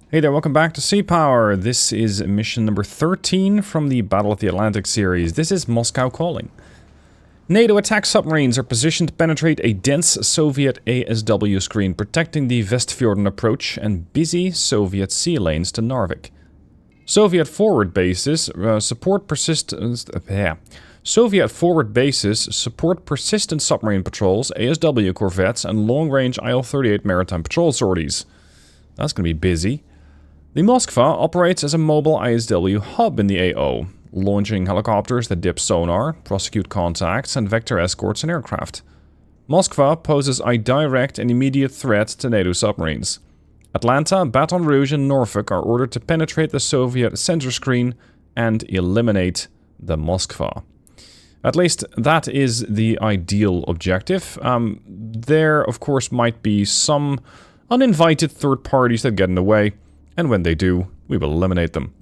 Hey there, welcome back to Sea Power. This is mission number 13 from the Battle of the Atlantic series. This is Moscow Calling. NATO attack submarines are positioned to penetrate a dense Soviet ASW screen, protecting the Westfjorden approach and busy Soviet sea lanes to Narvik. Soviet forward bases support persistent submarine patrols, ASW corvettes, and long-range IL-38 maritime patrol sorties. That's going to be busy. The Moskva operates as a mobile ISW hub in the AO, launching helicopters that dip sonar, prosecute contacts, and vector escorts and aircraft. Moskva poses a direct and immediate threat to NATO submarines. Atlanta, Baton Rouge, and Norfolk are ordered to penetrate the Soviet sensor screen and eliminate the Moskva. At least that is the ideal objective. There, of course, might be some uninvited third parties that get in the way, and when they do, we will eliminate them.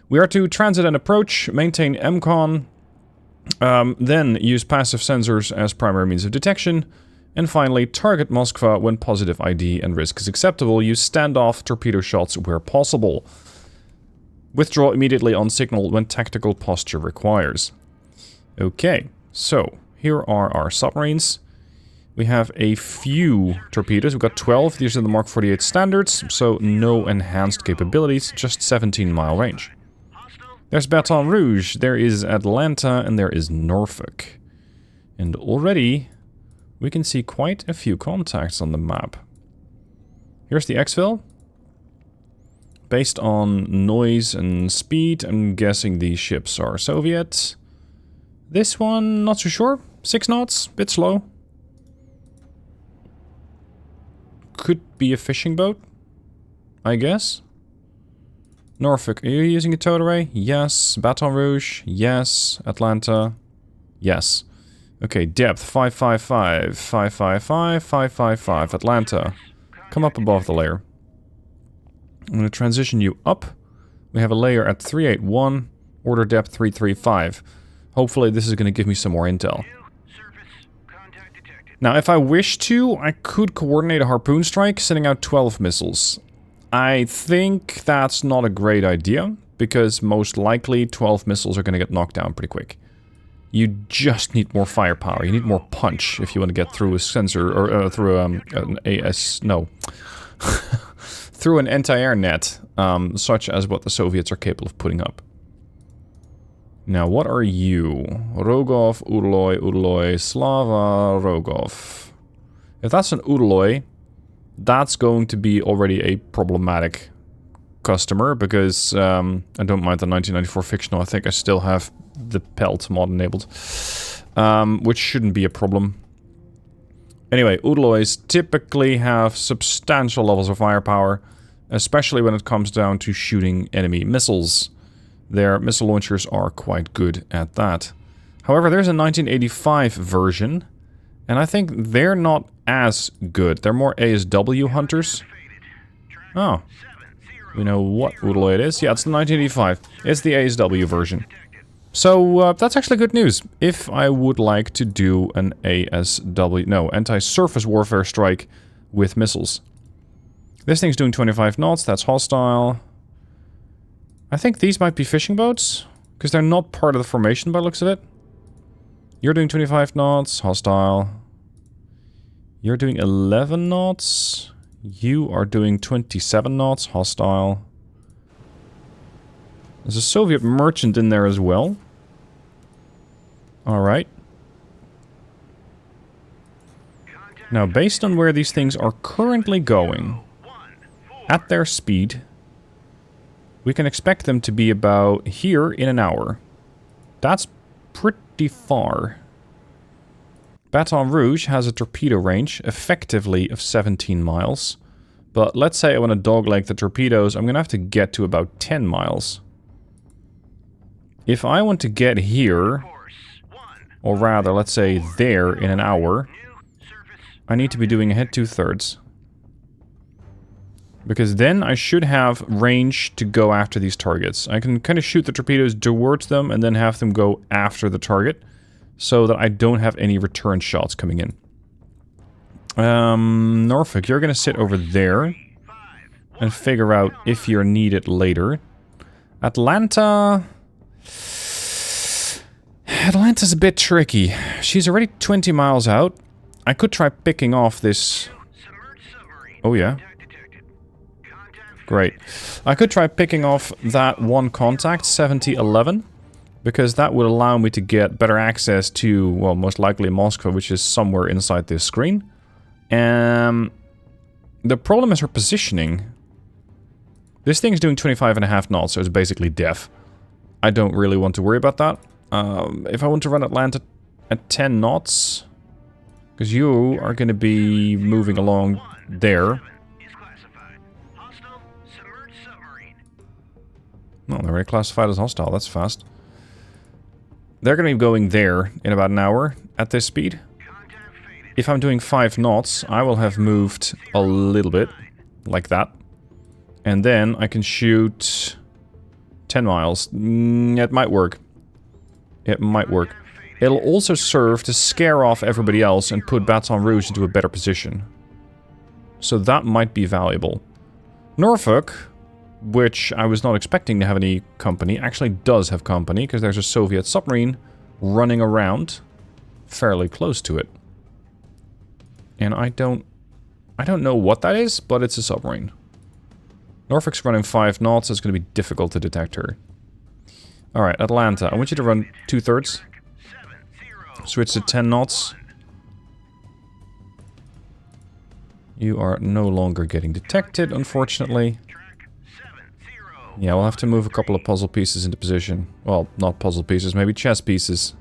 We are to transit and approach, maintain MCON, then use passive sensors as primary means of detection, and finally target Moskva when positive ID and risk is acceptable. Use standoff torpedo shots where possible. Withdraw immediately on signal when tactical posture requires. Okay, so here are our submarines. We have a few torpedoes. We've got 12. These are the Mark 48 standards, so no enhanced capabilities, just 17-mile range. There's Baton Rouge, there is Atlanta, and there is Norfolk. And already, we can see quite a few contacts on the map. Here's the exfil. Based on noise and speed, I'm guessing these ships are Soviet. This one, not so sure. 6 knots, bit slow. Could be a fishing boat, I guess. Norfolk, are you using a towed array? Yes. Baton Rouge? Yes. Atlanta? Yes. Okay, depth 555, 555, 555. Atlanta, come up above the layer. I'm going to transition you up. We have a layer at 381, order depth 335. Hopefully this is going to give me some more intel. Now, if I wish to, I could coordinate a harpoon strike, sending out 12 missiles. I think that's not a great idea, because most likely 12 missiles are going to get knocked down pretty quick. You just need more firepower. You need more punch if you want to get through a sensor, or through an through an anti-air net, such as what the Soviets are capable of putting up. Now, what are you? Rogov, Udaloy, Slava, Rogov. If that's an Udaloy, that's going to be already a problematic customer, because I don't mind the 1994 fictional. I think I still have the pelt mod enabled, which shouldn't be a problem. Anyway, Udaloys typically have substantial levels of firepower, especially when it comes down to shooting enemy missiles. Their missile launchers are quite good at that. However, there's a 1985 version, and I think they're not as good. They're more ASW hunters. Oh. We know what Udaloy it is. Yeah, it's the 1985. It's the ASW version. So, that's actually good news. If I would like to do an anti-surface warfare strike with missiles. This thing's doing 25 knots, that's hostile. I think these might be fishing boats, because they're not part of the formation by the looks of it. You're doing 25 knots, hostile. You're doing 11 knots. You are doing 27 knots, hostile. There's a Soviet merchant in there as well. Alright. Now, based on where these things are currently going, at their speed, we can expect them to be about here in an hour. That's pretty far. Baton Rouge has a torpedo range, effectively, of 17 miles. But let's say I want to dogleg the torpedoes, I'm going to have to get to about 10 miles. If I want to get here, or rather, let's say there in an hour, I need to be doing a hit 2/3. Because then I should have range to go after these targets. I can kind of shoot the torpedoes towards them and then have them go after the target, so that I don't have any return shots coming in. Norfolk, you're going to sit over there. and figure out if you're needed later. Atlanta... Atlanta's a bit tricky. She's already 20 miles out. I could try picking off this... Oh yeah. Great. I could try picking off that one contact, 7011, because that would allow me to get better access to, well, most likely Moscow, which is somewhere inside this screen. The problem is her positioning. This thing is doing 25.5 knots, so it's basically deaf. I don't really want to worry about that. If I want to run Atlanta at 10 knots, because you are going to be moving along there. No, they're already classified as hostile. That's fast. They're going to be going there in about an hour at this speed. If I'm doing 5 knots, I will have moved a little bit, like that. And then I can shoot 10 miles. It might work. It might work. It'll also serve to scare off everybody else and put Baton Rouge into a better position. So that might be valuable. Norfolk, which I was not expecting to have any company, actually does have company, because there's a Soviet submarine running around fairly close to it. And I don't know what that is, but it's a submarine. Norfolk's running 5 knots, so it's going to be difficult to detect her. Alright, Atlanta, I want you to run 2/3. Switch to 10 knots. You are no longer getting detected, unfortunately. Yeah, we'll have to move a couple of puzzle pieces into position. Well, not puzzle pieces, maybe chess pieces.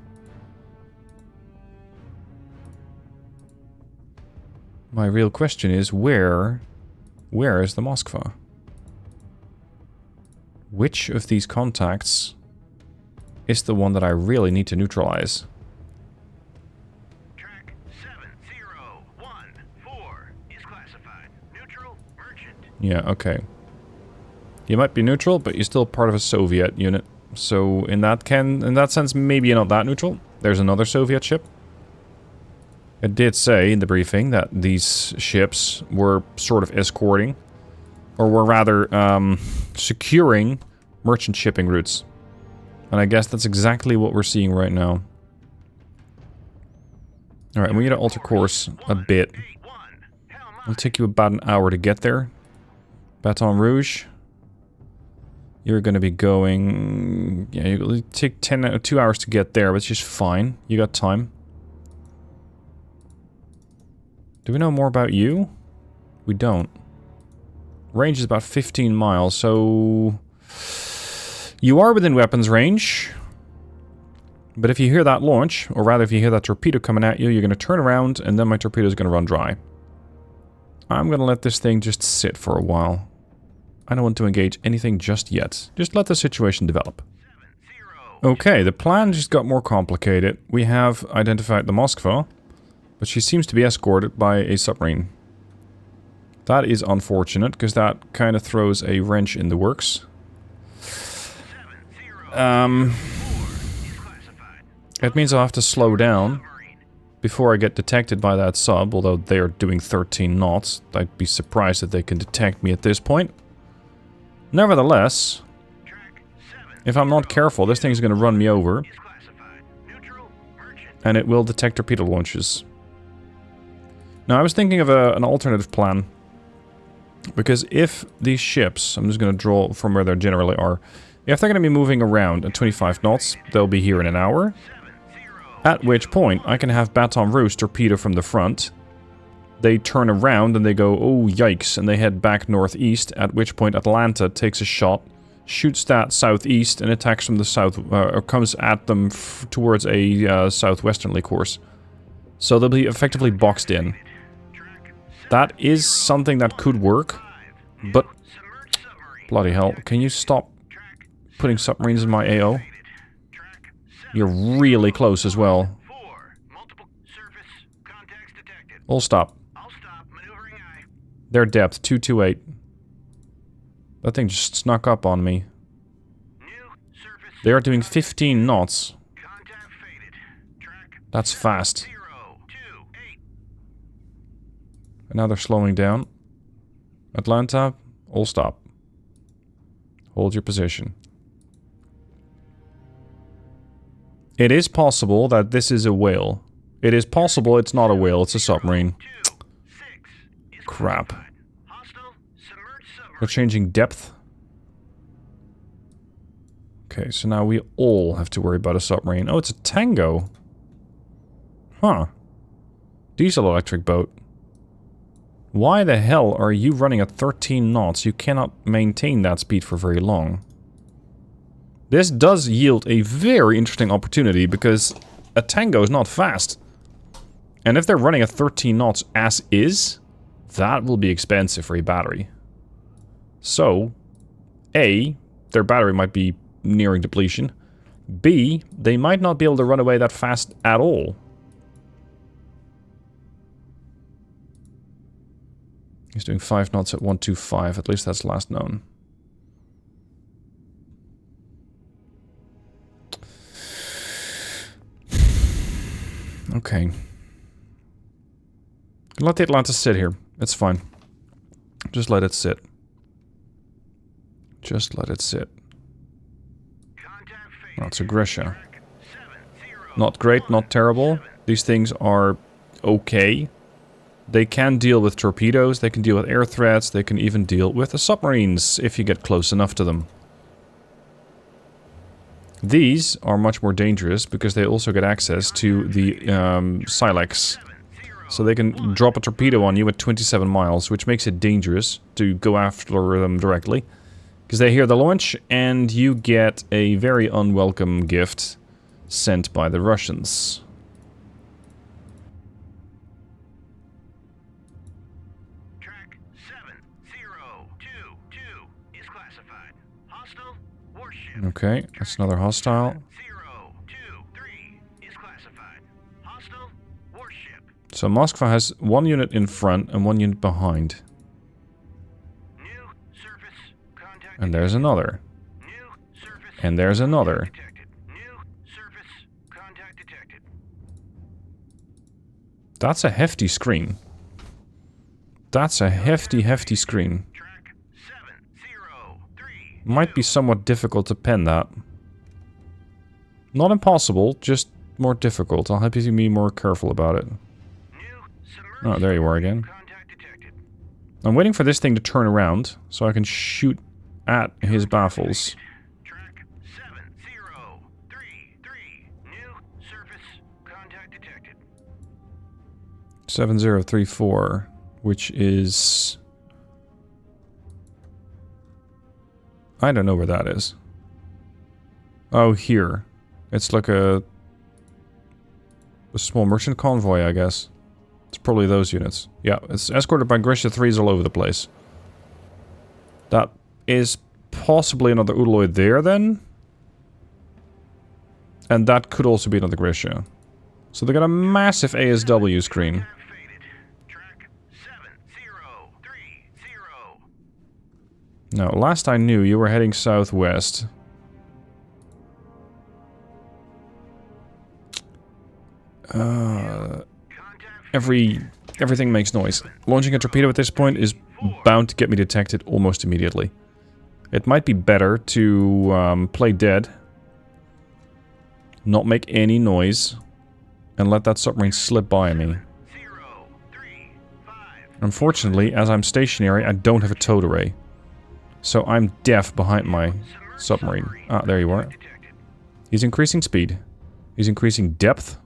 My real question is, where is the Moskva? Which of these contacts is the one that I really need to neutralize? Track 7014 is classified. Neutral merchant. Yeah, okay. You might be neutral, but you're still part of a Soviet unit. So in that sense, maybe you're not that neutral. There's another Soviet ship. It did say in the briefing that these ships were sort of escorting, or were rather securing merchant shipping routes. And I guess that's exactly what we're seeing right now. Alright, we need to alter course a bit. It'll take you about an hour to get there. Baton Rouge. You're going to be going... Yeah, it'll take 2 hours to get there, but it's just fine. You got time. Do we know more about you? We don't. Range is about 15 miles, so... You are within weapons range. But if you hear that launch, or rather if you hear that torpedo coming at you, you're going to turn around, and then my torpedo is going to run dry. I'm going to let this thing just sit for a while. I don't want to engage anything just yet. Just let the situation develop. Okay, the plan just got more complicated. We have identified the Moskva, but she seems to be escorted by a submarine. That is unfortunate, because that kind of throws a wrench in the works. It means I'll have to slow down before I get detected by that sub, although they are doing 13 knots. I'd be surprised that they can detect me at this point. Nevertheless, if I'm not careful, this thing's going to run me over. And it will detect torpedo launches. Now, I was thinking of an alternative plan. Because if these ships, I'm just going to draw from where they generally are. If they're going to be moving around at 25 knots, they'll be here in an hour. At which point, I can have Baton Rouge torpedo from the front. They turn around and they go, oh yikes, and they head back northeast, at which point Atlanta takes a shot, shoots that southeast, and attacks from the south, or comes at them towards a southwesterly course. So they'll be effectively boxed in. That is something that could work, but bloody hell, can you stop putting submarines in my AO? You're really close as well. All stop. Their depth, 228. That thing just snuck up on me. They are doing 15 knots. That's fast. And now they're slowing down. Atlanta, All stop. Hold your position. It is possible that this is a whale. It is possible it's not a whale, it's a submarine. Crap. We're changing depth. Okay, so now we all have to worry about a submarine. Oh, it's a Tango. Huh. Diesel electric boat. Why the hell are you running at 13 knots? You cannot maintain that speed for very long. This does yield a very interesting opportunity because a Tango is not fast. And if they're running at 13 knots as is, that will be expensive for a battery. So, A, their battery might be nearing depletion. B, they might not be able to run away that fast at all. He's doing 5 knots at 125, at least that's last known. Okay. Let the Atlantis sit here. It's fine. Just let it sit. Just let it sit. Oh, it's a Grisha. Not great, not terrible. These things are okay. They can deal with torpedoes, they can deal with air threats, they can even deal with the submarines if you get close enough to them. These are much more dangerous because they also get access to the Silex. So they can drop a torpedo on you at 27 miles, which makes it dangerous to go after them directly. Because they hear the launch and you get a very unwelcome gift sent by the Russians. Track 7022 is classified. Hostile warship. Okay, that's another hostile. 023 is classified. Hostile warship. So Moskva has 1 unit in front and 1 unit behind. New surface contact. And there's another. New surface And there's another. detected. New surface contact detected. That's a hefty screen. That's a hefty screen. Track 703. Might be somewhat difficult to pen that. Not impossible, just more difficult. I'll have you be more careful about it. New Oh, there you are again. contact detected. I'm waiting for this thing to turn around so I can shoot at his baffles. Track 7033. New surface contact detected. 7034, which is... I don't know where that is. Oh, here. It's like a small merchant convoy, I guess. It's probably those units. Yeah, it's escorted by Grisha 3s all over the place. That is possibly another Udaloid there, then. And that could also be another Grisha. So they got a massive ASW screen. Faded. Track 7030. Now, last I knew, you were heading southwest. Everything makes noise. Launching a torpedo at this point is bound to get me detected almost immediately. It might be better to play dead, not make any noise, and let that submarine slip by me. 035. Unfortunately, as I'm stationary, I don't have a towed array. So I'm deaf behind my submarine. Ah, there you are. Detected. He's increasing speed. He's increasing depth.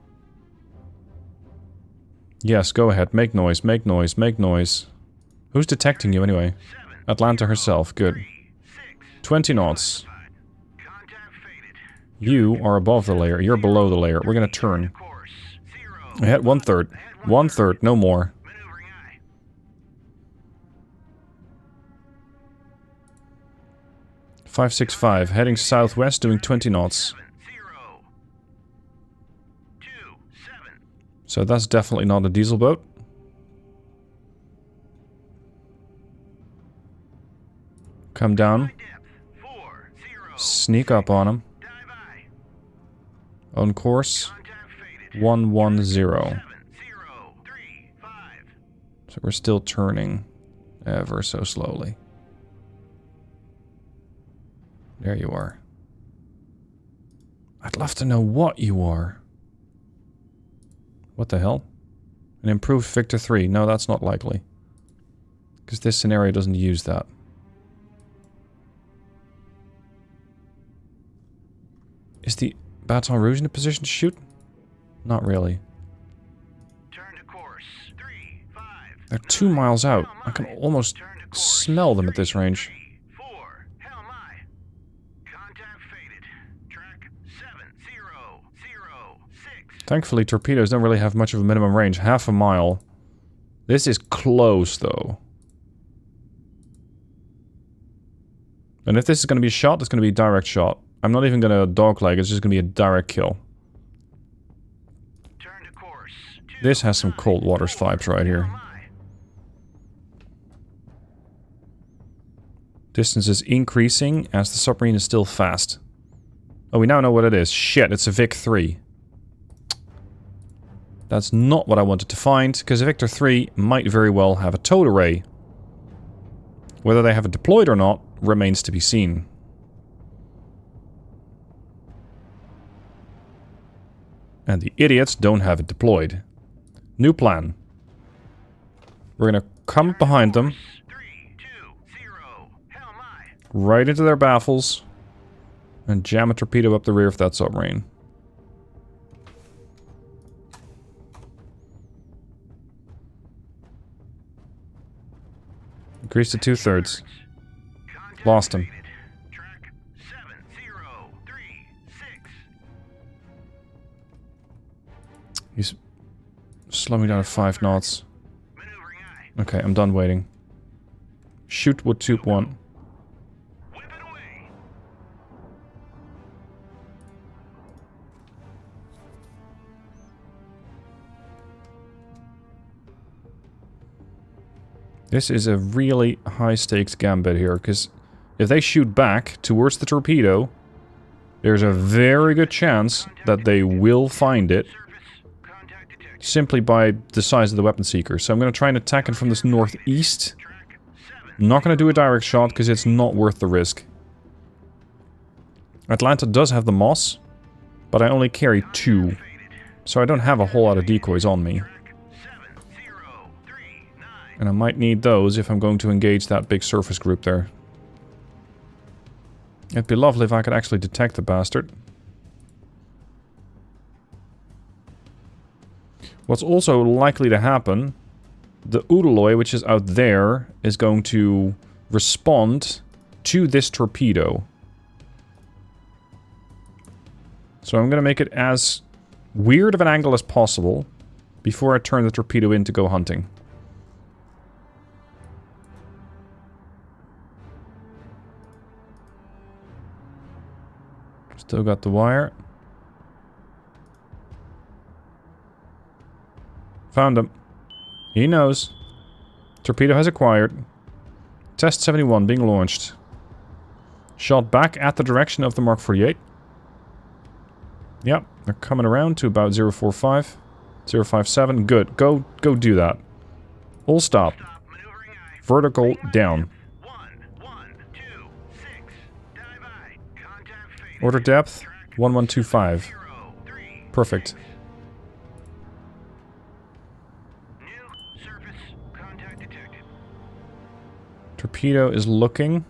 Yes, go ahead. Make noise, make noise, make noise. Who's detecting you anyway? Atlanta herself. Good. 20 knots. Contact faded. You are above the layer. You're below the layer. We're gonna turn. Course. 0. Ahead 1/3. 1/3, no more. Maneuvering eye. 565. Heading southwest, doing 20 knots. 7027. So that's definitely not a diesel boat. Come down. Depth 40. Sneak up on him. Dive eye. On course. Contact faded. 110. 7035. So we're still turning ever so slowly. There you are. I'd love to know what you are. What the hell? An improved Victor 3. No, that's not likely. Because this scenario doesn't use that. Is the Baton Rouge in a position to shoot? Not really. Turn to course. 3, 5. They're 2 miles out. I can almost smell them at this range. 4. Hell my. Contact faded. Track 7006. Thankfully, torpedoes don't really have much of a minimum range. Half a mile. This is close, though. And if this is going to be a shot, it's going to be a direct shot. I'm not even going to dogleg, it's just going to be a direct kill. Turn to course. This has some Cold Waters vibes right here. Distance is increasing as the submarine is still fast. Oh, we now know what it is. Shit, it's a Vic 3. That's not what I wanted to find, because a Victor 3 might very well have a towed array. Whether they have it deployed or not remains to be seen. And the idiots don't have it deployed. New plan. We're gonna come up behind them. 3, 2, 0. Hell my. Right into their baffles. And jam a torpedo up the rear of that submarine. Increase to 2/3. Lost him. Track 7036. He's slowing down to 5 knots. Maneuvering eye. Okay, I'm done waiting. Shoot what Tube want. Whip it away. This is a really high-stakes gambit here, because if they shoot back towards the torpedo, there's a very good chance that they will find it Surface. Contact detected. simply by the size of the weapon seeker. So I'm going to try and attack it from this northeast. Track 7. Not going to do a direct shot because it's not worth the risk. Atlanta does have the Moss, but I only carry 2. Faded. So I don't have a whole lot of decoys on me. Track 7039. And I might need those if I'm going to engage that big surface group there. It'd be lovely if I could actually detect the bastard. What's also likely to happen, the Udaloy, which is out there, is going to respond to this torpedo. So I'm going to make it as weird of an angle as possible before I turn the torpedo in to go hunting. Still got the wire. Found him. He knows. Torpedo has acquired. Test 71 being launched. Shot back at the direction of the Mark 48. Yep, they're coming around to about 045. 057. Good. Go do that. All stop. Stop. Maneuvering eye. Vertical down. 1, 1, 2, 6. Dive eye. Contact faded. Order depth 1125. 0, 3. Perfect. New surface. Contact detected. Torpedo is looking.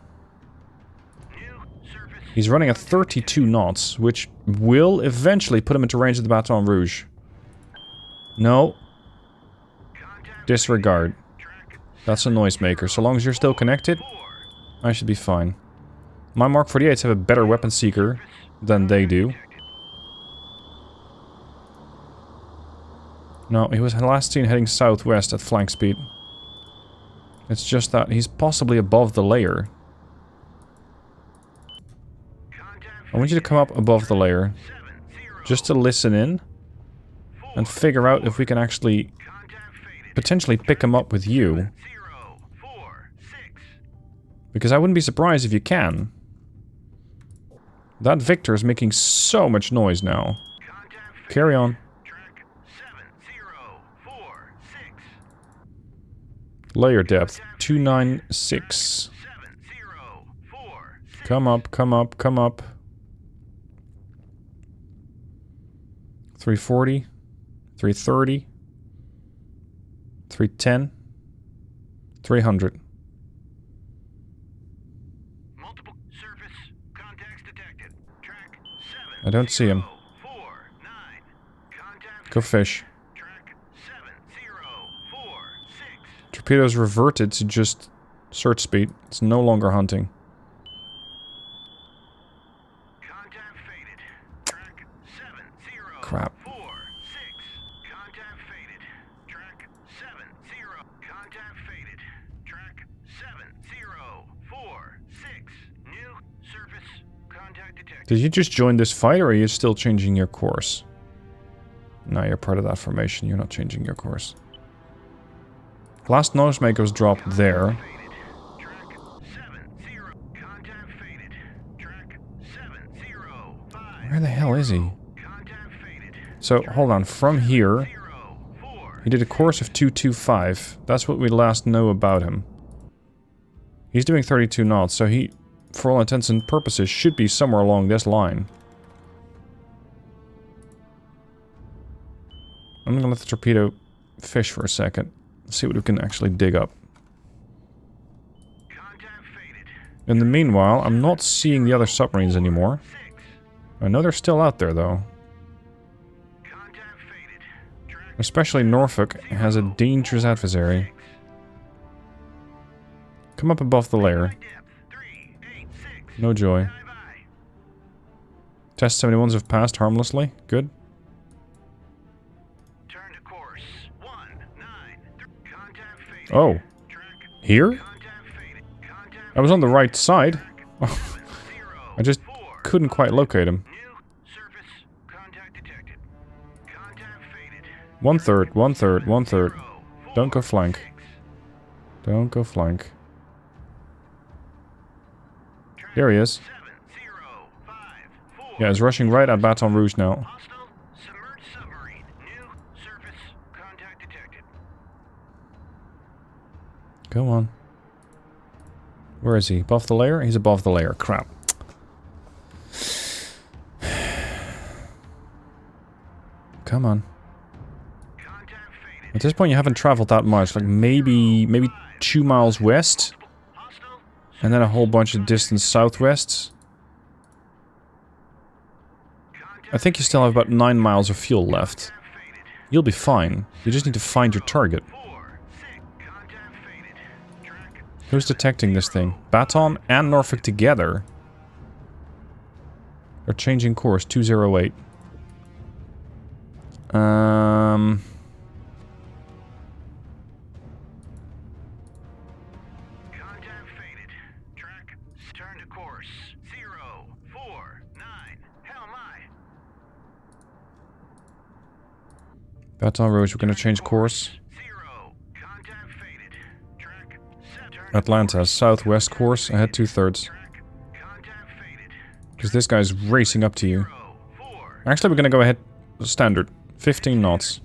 New surface. He's running at 32 knots, which will eventually put him into range of the Baton Rouge. No. Contact Disregard. track That's a noisemaker. So long as you're still connected, 4. I should be fine. My Mark 48s have a better weapon seeker than they do. No, he was last seen heading southwest at flank speed. It's just that he's possibly above the layer. I want you to come up above the layer, just to listen in, and figure out if we can actually potentially pick him up with you. 0, 4, 6. Because I wouldn't be surprised if you can. That Victor is making so much noise now. Contact Carry on. track 7046. Layer depth 296. 704. Come up, come up, come up. 340. 330. 310. 300. Multiple surface contacts detected. Track 7. I don't see him. 4 9. Contact. Go fish. Track 7 0 4 6. Torpedo's reverted to just search speed. It's no longer hunting. Contact faded. Track 7 0 Crap. 4 6. Contact faded. Track 7 0. Contact faded. Track 7 0 4 6. New surface contact detected. Did you just join this fight, or are you still changing your course? No, you're part of that formation. You're not changing your course. Last noisemaker's dropped there. Faded. Track 7 0. Contact faded. Track 7 0 5. Where the hell is he? Contact faded. So, hold on. From here, 0 4. he did a course of 225. That's what we last know about him. He's doing 32 knots, so he, for all intents and purposes, should be somewhere along this line. I'm gonna let the torpedo fish for a second. See what we can actually dig up. Contact faded. In the meanwhile, I'm not seeing the other submarines anymore. 6. I know they're still out there, though. Contact faded. Track Especially Norfolk has a dangerous adversary. Come up above the layer. depth 3 8 6. No joy. Dive I. Test 71s have passed harmlessly. Good. Turn to course 1 9. Contact faded. Oh, Track here? contact faded. Contact I was on the right side. 0 I just 4. couldn't quite locate him. New surface contact detected. Contact faded. 1/3, 1/3, 1/3. 0 Don't go 4 flank. 6. Don't go flank. Track There he is. 7 0 5 4. Yeah, he's rushing right at Baton Rouge now. Hostile submerged submarine. New surface contact detected. Go on. Where is he? Above the layer? He's above the layer. Crap. Come on. Contact faded. At this point, you haven't traveled that much. Like maybe 2 miles west, Hostile and then a whole bunch of distance southwest. I think you still have about 9 miles of fuel left. faded. You'll be fine. You just need to find your target. 4 6. Contact faded. Track Who's detecting this thing? Baton and Norfolk together. They're changing course. 208. contact faded. Track turn to course 0 4 9. Hell my. Baton Rouge, we're gonna change course. 0. Contact faded. Track 7. Turn Atlanta, southwest course, ahead 2/3. track. Contact faded. Because this guy's racing up to you. 0 4. Actually, we're gonna go ahead standard. 15 knots.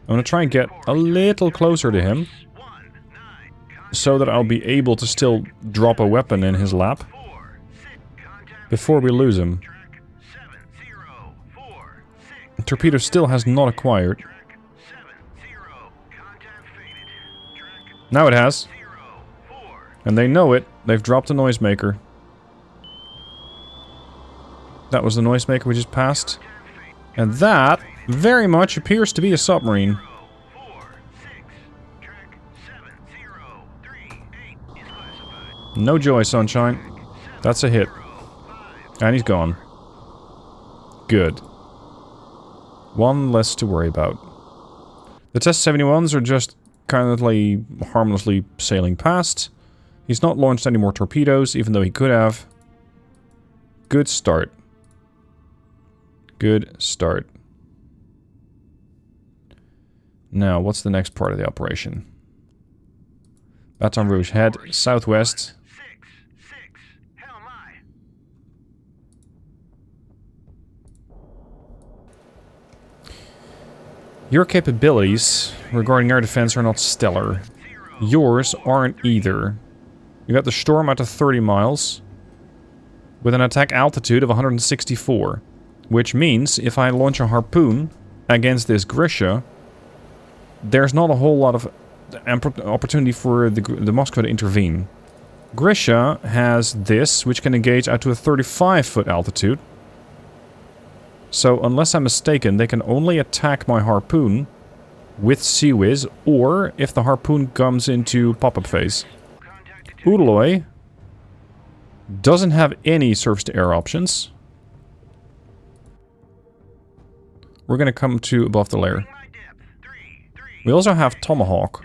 I'm gonna try and get a little closer to him, 1 9. so that I'll be able to still drop a weapon in his lap 4 6. Contact before we lose him. track 7 0 4 6. Torpedo still has not acquired. Track 7 0. Contact faded. Track Now it has. 0 4. And they know it. They've dropped a noisemaker. That was the noisemaker we just passed. And that very much appears to be a submarine. 4 6. Track 7 0 3 8 is classified. No joy, sunshine. That's a hit. 0 5. And he's gone. Good. One less to worry about. The Test 71s are just currently harmlessly sailing past. He's not launched any more torpedoes, even though he could have. Good start. Good start. Now, what's the next part of the operation? Baton Rouge, head southwest. 6 6. Hell my. Your capabilities regarding air defense are not stellar. Yours aren't either. You got the Storm out to 30 miles. with an attack altitude of 164. Which means if I launch a harpoon against this Grisha, there's not a whole lot of opportunity for the Moskva to intervene. Grisha has this, which can engage out to a 35-foot altitude. So, unless I'm mistaken, they can only attack my harpoon with Sea Whiz, or if the harpoon comes into pop-up phase. Udaloy doesn't have any surface-to-air options. We're going to come to above the layer. We also have Tomahawk,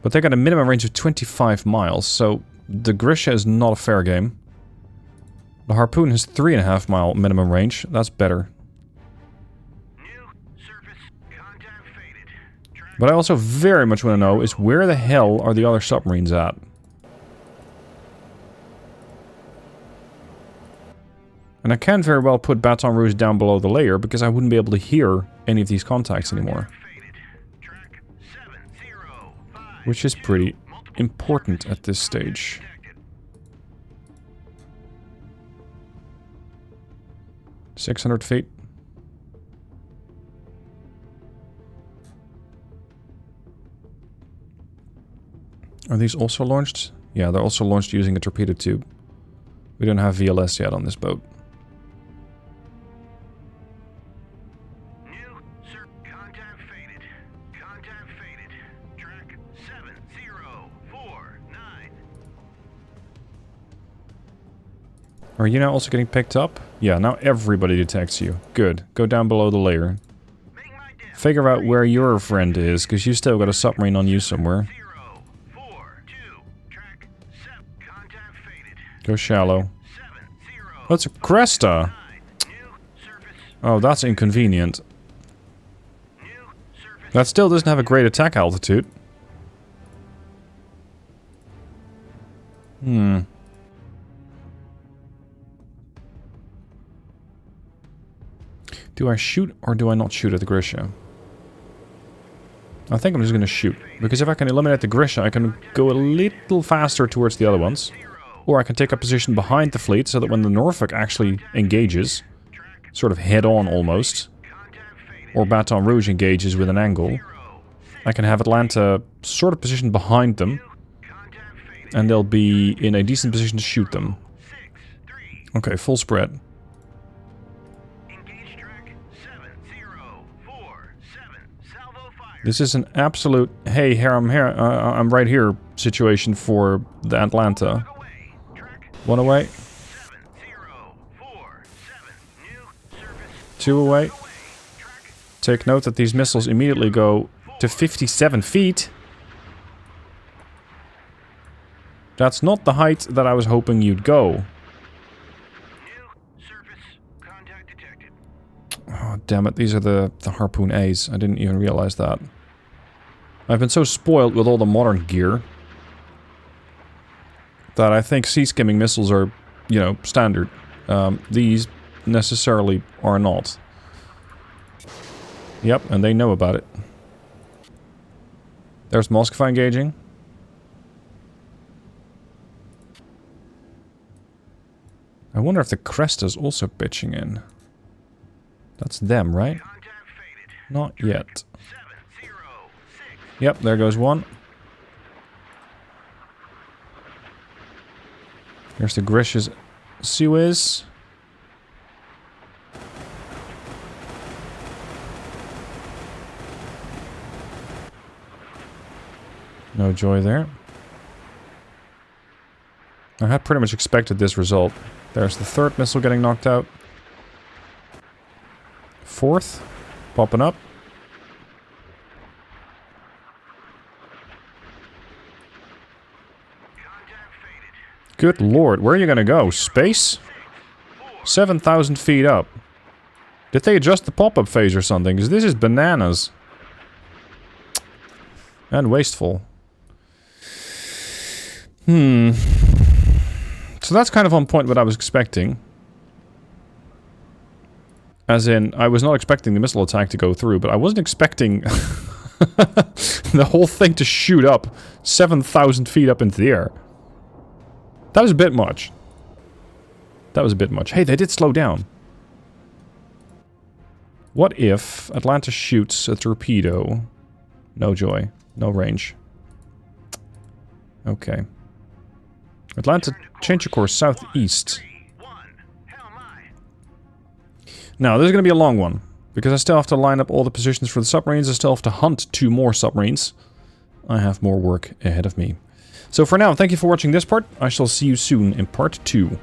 but they got a minimum range of 25 miles, so the Grisha is not a fair game. The Harpoon has 3.5 mile minimum range. That's better. But I also very much want to know is where the hell are the other submarines at? And I can very well put Baton Rouge down below the layer because I wouldn't be able to hear any of these contacts anymore. Which is pretty important at this stage. .600 feet. Are these also launched? Yeah, they're also launched using a torpedo tube. We don't have VLS yet on this boat. Are you now also getting picked up? Yeah, now everybody detects you. Good. Go down below the layer. Figure out where your friend is, because you still got a submarine on you somewhere. Go shallow. Oh, it's a Cresta! Oh, that's inconvenient. That still doesn't have a great attack altitude. Do I shoot or do I not shoot at the Grisha? I think I'm just going to shoot. Because if I can eliminate the Grisha, I can go a little faster towards the other ones. Or I can take a position behind the fleet so that when the Norfolk actually engages, sort of head-on almost, or Baton Rouge engages with an angle, I can have Atlanta sort of positioned behind them, and they'll be in a decent position to shoot them. Okay, full spread. This is an absolute, hey, here I'm right here situation for the Atlanta. One away. 2 away. Take note that these missiles immediately go to 57 feet. That's not the height that I was hoping you'd go. Oh, damn it. These are the Harpoon A's. I didn't even realize that. I've been so spoiled with all the modern gear that I think sea-skimming missiles are, you know, standard. These necessarily are not. Yep, and they know about it. There's Moskva engaging. I wonder if the Cresta's also pitching in. That's them, right? Not yet. Yep, there goes one. Here's the Grisha's Sea Whiz. No joy there. I had pretty much expected this result. There's the third missile getting knocked out. Fourth, popping up. Good lord, where are you gonna go? Space? 7,000 feet up. Did they adjust the pop-up phase or something? Because this is bananas. And wasteful. So that's kind of on point what I was expecting. As in, I was not expecting the missile attack to go through, but I wasn't expecting the whole thing to shoot up 7,000 feet up into the air. That was a bit much. That was a bit much. Hey, they did slow down. What if Atlanta shoots a torpedo? No joy. No range. Okay. Atlanta, change your course southeast. Now, this is going to be a long one. Because I still have to line up all the positions for the submarines. I still have to hunt 2 more submarines. I have more work ahead of me. So for now, thank you for watching this part. I shall see you soon in part 2.